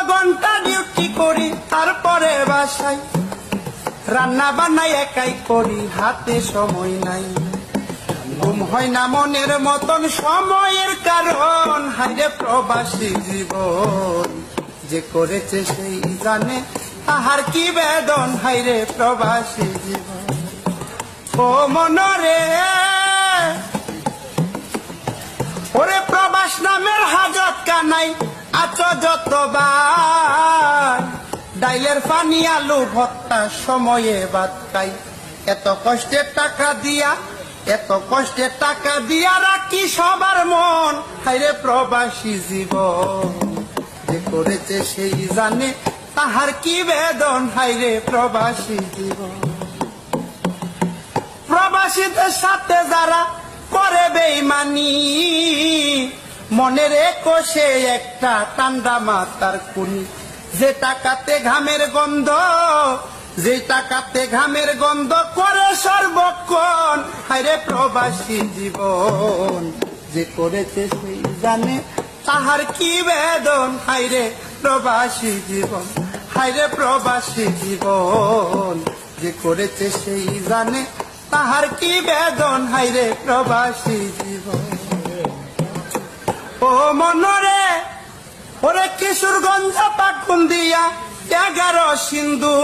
ঘন্টা ডিউটি করি, তারপরে বাসায় রান্না বান্নাই একাই করি, হাতে সময় নাই। ঘুম হয় না মনের মতন সময়ের কারণ, হাইরে প্রবাসী জীবন যে করেছে সেই জানে তাহার কি বেদন। হাইরে প্রবাসী জীবন ও মনরে, ওরে প্রবাস নামের হাজত কানাই আছো যতবার, ডাইলের পানি আলু ভর্তা সময়ে ভাত খাই। এত কষ্টের টাকা দিয়া, এত কষ্টের টাকা দিয়া রাখি সবার মন। হাইরে প্রবাসী জীবন যে করেছে সেই জানে তাহার কি বেদন। হাইরে প্রবাসী জীবন প্রবাসীদের সাথে যারা করে বেইমানি, মনের কোষে একটা ঠান্ডা মাথার কুনি। যে টাকাতে ঘামের গন্ধ, যে টাকাতে ঘামের গন্ধ করে সর্বক্ষণ। হাইরে প্রবাসী জীবন যে করেছে সেই জানে তাহার কি বেদন। হাইরে প্রবাসী জীবন, হাইরে প্রবাসী জীবন যে করেছে সেই জানে তাহার কি বেদন। হাইরে প্রবাসী জীবন ও মনরে, ওরে কিশোরগঞ্জ পাকুন্দিয়া 11 সিন্ধু।